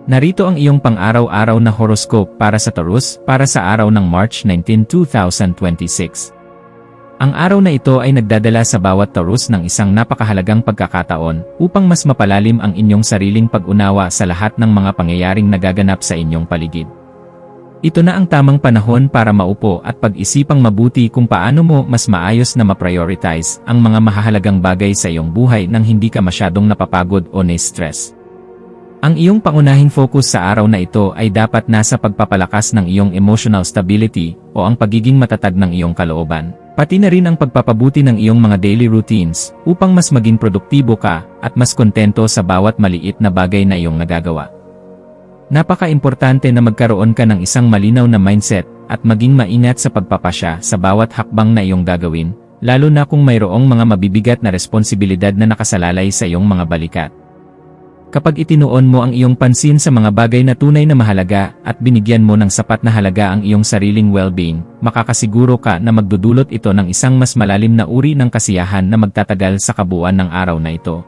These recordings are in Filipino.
Narito ang iyong pang-araw-araw na horoscope para sa Taurus para sa araw ng March 19, 2026. Ang araw na ito ay nagdadala sa bawat Taurus ng isang napakahalagang pagkakataon upang mas mapalalim ang inyong sariling pag-unawa sa lahat ng mga pangyayaring nagaganap sa inyong paligid. Ito na ang tamang panahon para maupo at pag-isipang mabuti kung paano mo mas maayos na ma-prioritize ang mga mahahalagang bagay sa iyong buhay nang hindi ka masyadong napapagod o na-stress. Ang iyong pangunahing focus sa araw na ito ay dapat nasa pagpapalakas ng iyong emotional stability o ang pagiging matatag ng iyong kalooban, pati na rin ang pagpapabuti ng iyong mga daily routines upang mas maging produktibo ka at mas kontento sa bawat maliit na bagay na iyong nagagawa. Napaka-importante na magkaroon ka ng isang malinaw na mindset at maging maingat sa pagpapasya sa bawat hakbang na iyong gagawin, lalo na kung mayroong mga mabibigat na responsibilidad na nakasalalay sa iyong mga balikat. Kapag itinuon mo ang iyong pansin sa mga bagay na tunay na mahalaga at binigyan mo ng sapat na halaga ang iyong sariling well-being, makakasiguro ka na magdudulot ito ng isang mas malalim na uri ng kasiyahan na magtatagal sa kabuuan ng araw na ito.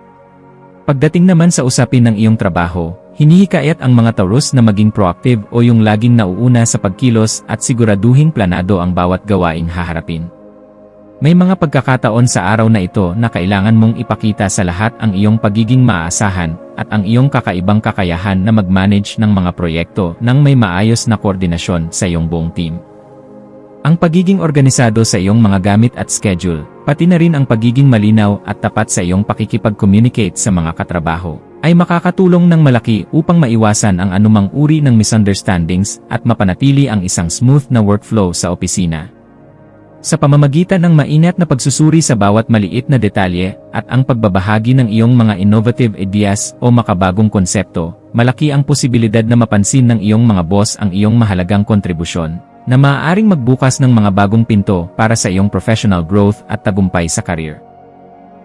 Pagdating naman sa usapin ng iyong trabaho, hinihikayat ang mga Taurus na maging proactive o yung laging nauuna sa pagkilos at siguraduhing planado ang bawat gawaing haharapin. May mga pagkakataon sa araw na ito na kailangan mong ipakita sa lahat ang iyong pagiging maaasahan at ang iyong kakaibang kakayahan na mag-manage ng mga proyekto nang may maayos na koordinasyon sa iyong buong team. Ang pagiging organisado sa iyong mga gamit at schedule, pati na rin ang pagiging malinaw at tapat sa iyong pakikipag-communicate sa mga katrabaho, ay makakatulong ng malaki upang maiwasan ang anumang uri ng misunderstandings at mapanatili ang isang smooth na workflow sa opisina. Sa pamamagitan ng maingat na pagsusuri sa bawat maliit na detalye at ang pagbabahagi ng iyong mga innovative ideas o makabagong konsepto, malaki ang posibilidad na mapansin ng iyong mga boss ang iyong mahalagang kontribusyon, na maaaring magbukas ng mga bagong pinto para sa iyong professional growth at tagumpay sa career.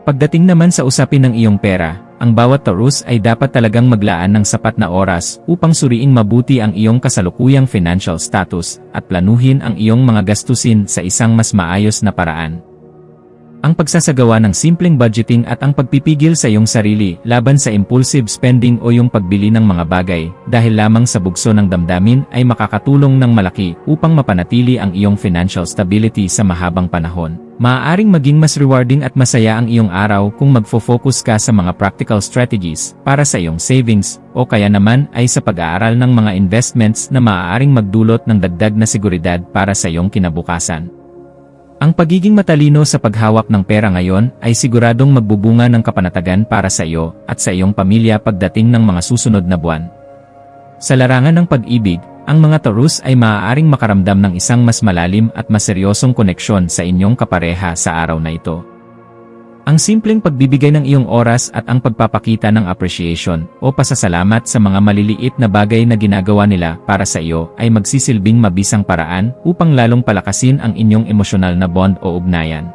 Pagdating naman sa usapin ng iyong pera, ang bawat Taurus ay dapat talagang maglaan ng sapat na oras upang suriing mabuti ang iyong kasalukuyang financial status at planuhin ang iyong mga gastusin sa isang mas maayos na paraan. Ang pagsasagawa ng simpleng budgeting at ang pagpipigil sa iyong sarili laban sa impulsive spending o yung pagbili ng mga bagay dahil lamang sa bugso ng damdamin ay makakatulong ng malaki upang mapanatili ang iyong financial stability sa mahabang panahon. Maaaring maging mas rewarding at masaya ang iyong araw kung magfo-focus ka sa mga practical strategies para sa iyong savings o kaya naman ay sa pag-aaral ng mga investments na maaaring magdulot ng dagdag na seguridad para sa iyong kinabukasan. Ang pagiging matalino sa paghawak ng pera ngayon ay siguradong magbubunga ng kapanatagan para sa iyo at sa iyong pamilya pagdating ng mga susunod na buwan. Sa larangan ng pag-ibig, ang mga Taurus ay maaaring makaramdam ng isang mas malalim at mas seryosong koneksyon sa inyong kapareha sa araw na ito. Ang simpleng pagbibigay ng iyong oras at ang pagpapakita ng appreciation o pasasalamat sa mga maliliit na bagay na ginagawa nila para sa iyo ay magsisilbing mabisang paraan upang lalong palakasin ang inyong emosyonal na bond o ugnayan.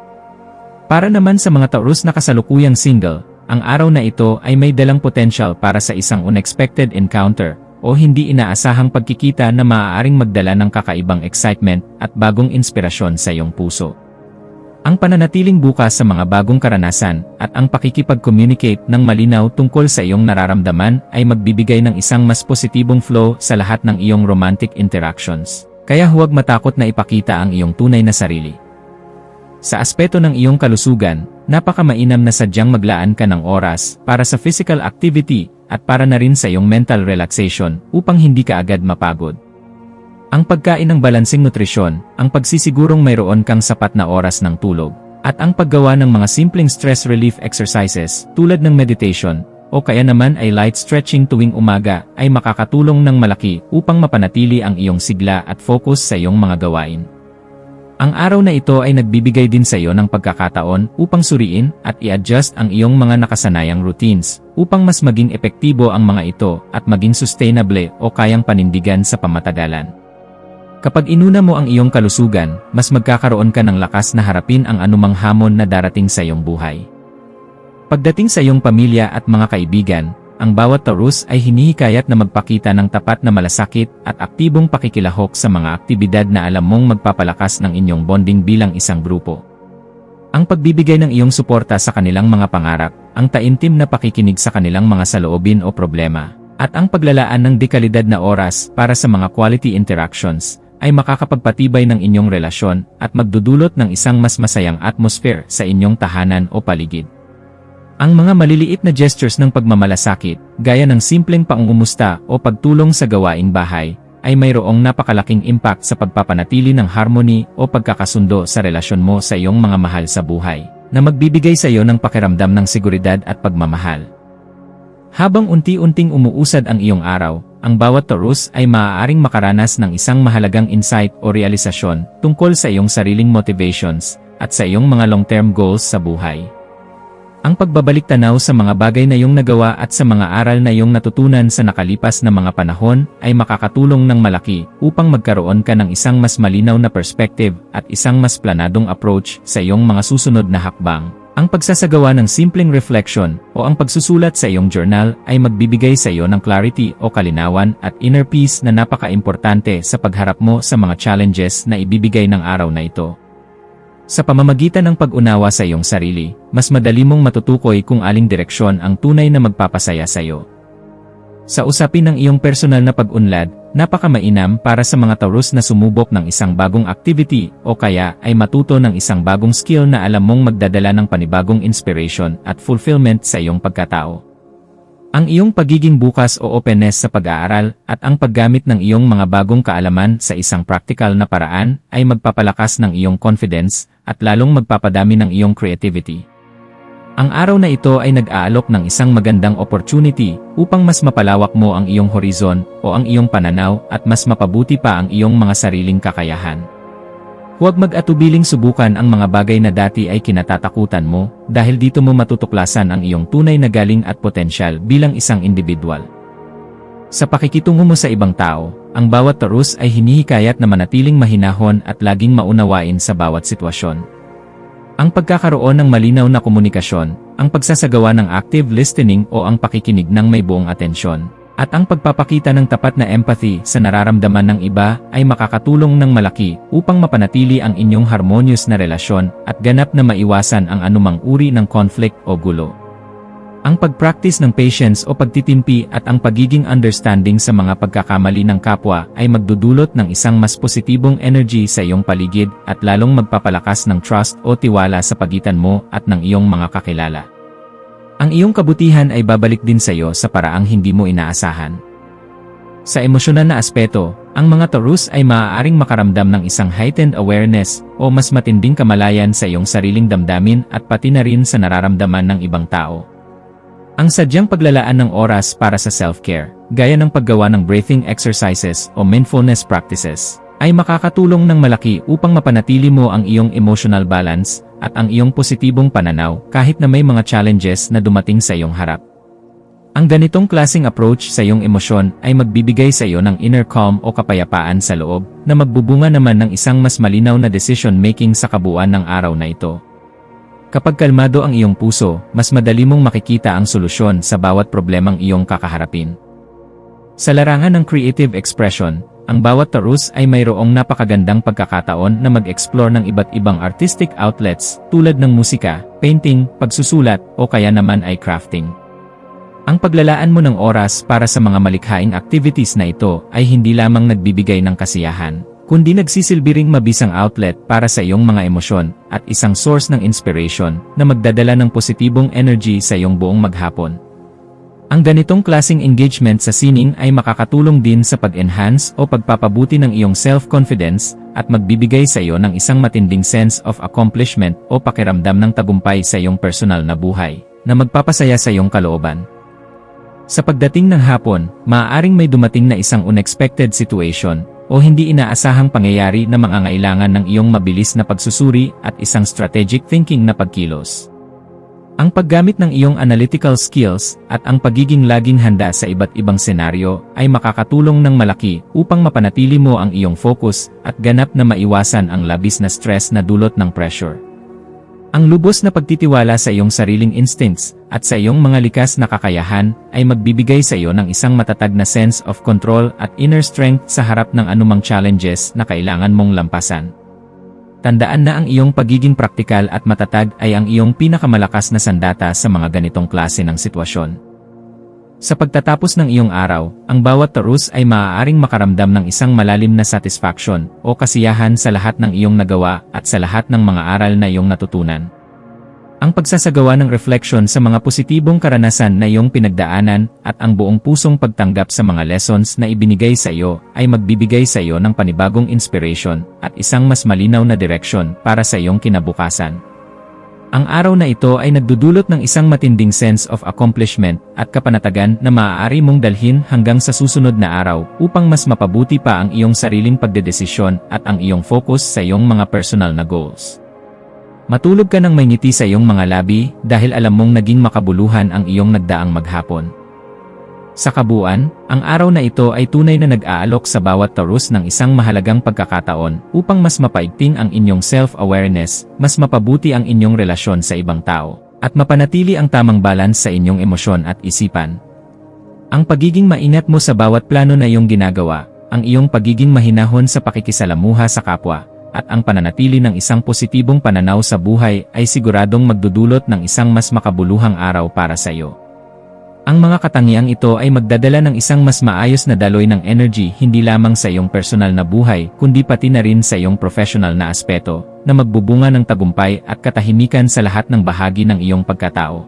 Para naman sa mga Taurus na kasalukuyang single, ang araw na ito ay may dalang potential para sa isang unexpected encounter o hindi inaasahang pagkikita na maaaring magdala ng kakaibang excitement at bagong inspirasyon sa iyong puso. Ang pananatiling bukas sa mga bagong karanasan at ang pakikipag-communicate ng malinaw tungkol sa iyong nararamdaman ay magbibigay ng isang mas positibong flow sa lahat ng iyong romantic interactions. Kaya huwag matakot na ipakita ang iyong tunay na sarili. Sa aspeto ng iyong kalusugan, napakamainam na sadyang maglaan ka ng oras para sa physical activity at para na rin sa iyong mental relaxation upang hindi ka agad mapagod. Ang pagkain ng balansing nutrisyon, ang pagsisigurong mayroon kang sapat na oras ng tulog, at ang paggawa ng mga simpleng stress relief exercises tulad ng meditation, o kaya naman ay light stretching tuwing umaga ay makakatulong ng malaki upang mapanatili ang iyong sigla at focus sa iyong mga gawain. Ang araw na ito ay nagbibigay din sa iyo ng pagkakataon upang suriin at i-adjust ang iyong mga nakasanayang routines upang mas maging epektibo ang mga ito at maging sustainable o kayang panindigan sa pamatagalan. Kapag inuna mo ang iyong kalusugan, mas magkakaroon ka ng lakas na harapin ang anumang hamon na darating sa iyong buhay. Pagdating sa iyong pamilya at mga kaibigan, ang bawat Taurus ay hinihikayat na magpakita ng tapat na malasakit at aktibong pakikilahok sa mga aktibidad na alam mong magpapalakas ng inyong bonding bilang isang grupo. Ang pagbibigay ng iyong suporta sa kanilang mga pangarap, ang taimtim na pakikinig sa kanilang mga saloobin o problema, At ang paglalaan ng dekalidad na oras para sa mga quality interactions ay makakapagpatibay ng inyong relasyon at magdudulot ng isang mas masayang atmosphere sa inyong tahanan o paligid. Ang mga maliliit na gestures ng pagmamalasakit, gaya ng simpleng pangungumusta o pagtulong sa gawaing bahay, ay mayroong napakalaking impact sa pagpapanatili ng harmony o pagkakasundo sa relasyon mo sa iyong mga mahal sa buhay, na magbibigay sa iyo ng pakiramdam ng seguridad at pagmamahal. Habang unti-unting umuusad ang iyong araw, ang bawat Taurus ay maaaring makaranas ng isang mahalagang insight o realisasyon tungkol sa iyong sariling motivations at sa iyong mga long-term goals sa buhay. Ang pagbabalik tanaw sa mga bagay na iyong nagawa at sa mga aral na iyong natutunan sa nakalipas na mga panahon ay makakatulong ng malaki upang magkaroon ka ng isang mas malinaw na perspective at isang mas planadong approach sa iyong mga susunod na hakbang. Ang pagsasagawa ng simpleng reflection o ang pagsusulat sa iyong journal ay magbibigay sa iyo ng clarity o kalinawan at inner peace na napaka-importante sa pagharap mo sa mga challenges na ibibigay ng araw na ito. Sa pamamagitan ng pag-unawa sa iyong sarili, mas madali mong matutukoy kung aling direksyon ang tunay na magpapasaya sa iyo. Sa usapin ng iyong personal na pag-unlad, napaka-mainam para sa mga Taurus na sumubok ng isang bagong activity o kaya ay matuto ng isang bagong skill na alam mong magdadala ng panibagong inspiration at fulfillment sa iyong pagkatao. Ang iyong pagiging bukas o openness sa pag-aaral at ang paggamit ng iyong mga bagong kaalaman sa isang practical na paraan ay magpapalakas ng iyong confidence at lalong magpapadami ng iyong creativity. Ang araw na ito ay nag-aalok ng isang magandang opportunity upang mas mapalawak mo ang iyong horizon o ang iyong pananaw at mas mapabuti pa ang iyong mga sariling kakayahan. Huwag mag-atubiling subukan ang mga bagay na dati ay kinatatakutan mo dahil dito mo matutuklasan ang iyong tunay na galing at potensyal bilang isang individual. Sa pakikitungo mo sa ibang tao, ang bawat Taurus ay hinihikayat na manatiling mahinahon at laging maunawain sa bawat sitwasyon. Ang pagkakaroon ng malinaw na komunikasyon, ang pagsasagawa ng active listening o ang pakikinig ng may buong atensyon, at ang pagpapakita ng tapat na empathy sa nararamdaman ng iba ay makakatulong ng malaki upang mapanatili ang inyong harmonious na relasyon at ganap na maiwasan ang anumang uri ng conflict o gulo. Ang pag-practice ng patience o pagtitimpi at ang pagiging understanding sa mga pagkakamali ng kapwa ay magdudulot ng isang mas positibong energy sa iyong paligid at lalong magpapalakas ng trust o tiwala sa pagitan mo at ng iyong mga kakilala. Ang iyong kabutihan ay babalik din sa iyo sa paraang hindi mo inaasahan. Sa emosyonal na aspeto, ang mga Taurus ay maaaring makaramdam ng isang heightened awareness o mas matinding kamalayan sa iyong sariling damdamin at pati na rin sa nararamdaman ng ibang tao. Ang sadyang paglalaan ng oras para sa self-care, gaya ng paggawa ng breathing exercises o mindfulness practices, ay makakatulong ng malaki upang mapanatili mo ang iyong emotional balance at ang iyong positibong pananaw kahit na may mga challenges na dumating sa iyong harap. Ang ganitong klaseng approach sa iyong emosyon ay magbibigay sa iyo ng inner calm o kapayapaan sa loob na magbubunga naman ng isang mas malinaw na decision-making sa kabuuan ng araw na ito. Kapag kalmado ang iyong puso, mas madali mong makikita ang solusyon sa bawat problemang iyong kakaharapin. Sa larangan ng creative expression, ang bawat Taurus ay mayroong napakagandang pagkakataon na mag-explore ng iba't ibang artistic outlets tulad ng musika, painting, pagsusulat o kaya naman ay crafting. Ang paglalaan mo ng oras para sa mga malikhaing activities na ito ay hindi lamang nagbibigay ng kasiyahan, kundi nagsisilbi ring mabisang outlet para sa iyong mga emosyon at isang source ng inspiration na magdadala ng positibong energy sa iyong buong maghapon. Ang ganitong klaseng engagement sa sining ay makakatulong din sa pag-enhance o pagpapabuti ng iyong self-confidence at magbibigay sa iyo ng isang matinding sense of accomplishment o pakiramdam ng tagumpay sa iyong personal na buhay na magpapasaya sa iyong kalooban. Sa pagdating ng hapon, maaaring may dumating na isang unexpected situation o hindi inaasahang pangyayari na mangangailangan ng iyong mabilis na pagsusuri at isang strategic thinking na pagkilos. Ang paggamit ng iyong analytical skills at ang pagiging laging handa sa iba't ibang senaryo ay makakatulong ng malaki upang mapanatili mo ang iyong focus at ganap na maiwasan ang labis na stress na dulot ng pressure. Ang lubos na pagtitiwala sa iyong sariling instincts at sa iyong mga likas na kakayahan ay magbibigay sa iyo ng isang matatag na sense of control at inner strength sa harap ng anumang challenges na kailangan mong lampasan. Tandaan na ang iyong pagiging praktikal at matatag ay ang iyong pinakamalakas na sandata sa mga ganitong klase ng sitwasyon. Sa pagtatapos ng iyong araw, ang bawat Taurus ay maaaring makaramdam ng isang malalim na satisfaction o kasiyahan sa lahat ng iyong nagawa at sa lahat ng mga aral na iyong natutunan. Ang pagsasagawa ng reflection sa mga positibong karanasan na iyong pinagdaanan at ang buong pusong pagtanggap sa mga lessons na ibinigay sa iyo ay magbibigay sa iyo ng panibagong inspiration at isang mas malinaw na direksyon para sa iyong kinabukasan. Ang araw na ito ay nagdudulot ng isang matinding sense of accomplishment at kapanatagan na maaari mong dalhin hanggang sa susunod na araw upang mas mapabuti pa ang iyong sariling pagdedesisyon at ang iyong focus sa iyong mga personal na goals. Matulog ka ng may ngiti sa iyong mga labi dahil alam mong naging makabuluhan ang iyong nagdaang maghapon. Sa kabuuan, ang araw na ito ay tunay na nag-aalok sa bawat Taurus ng isang mahalagang pagkakataon upang mas mapaigting ang inyong self-awareness, mas mapabuti ang inyong relasyon sa ibang tao, at mapanatili ang tamang balance sa inyong emosyon at isipan. Ang pagiging maingat mo sa bawat plano na iyong ginagawa, ang iyong pagiging mahinahon sa pakikisalamuha sa kapwa, at ang pananatili ng isang positibong pananaw sa buhay ay siguradong magdudulot ng isang mas makabuluhang araw para sa iyo. Ang mga katangiang ito ay magdadala ng isang mas maayos na daloy ng energy hindi lamang sa iyong personal na buhay kundi pati na rin sa iyong professional na aspeto na magbubunga ng tagumpay at katahimikan sa lahat ng bahagi ng iyong pagkatao.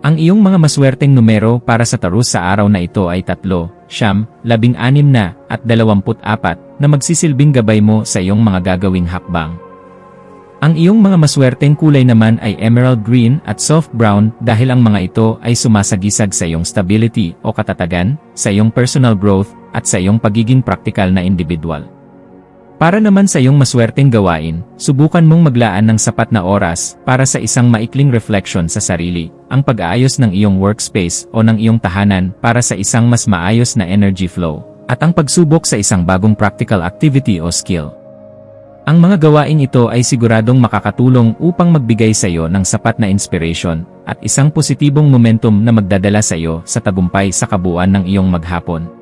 Ang iyong mga maswerteng numero para sa Taurus sa araw na ito ay 3, 9, 16 at 24 na magsisilbing gabay mo sa iyong mga gagawing hakbang. Ang iyong mga maswerteng kulay naman ay emerald green at soft brown dahil ang mga ito ay sumasagisag sa iyong stability o katatagan, sa iyong personal growth at sa iyong pagiging praktikal na individual. Para naman sa iyong maswerteng gawain, subukan mong maglaan ng sapat na oras para sa isang maikling reflection sa sarili, ang pag-aayos ng iyong workspace o ng iyong tahanan para sa isang mas maayos na energy flow, at ang pagsubok sa isang bagong practical activity o skill. Ang mga gawain ito ay siguradong makakatulong upang magbigay sa iyo ng sapat na inspiration at isang positibong momentum na magdadala sa iyo sa tagumpay sa kabuuan ng iyong maghapon.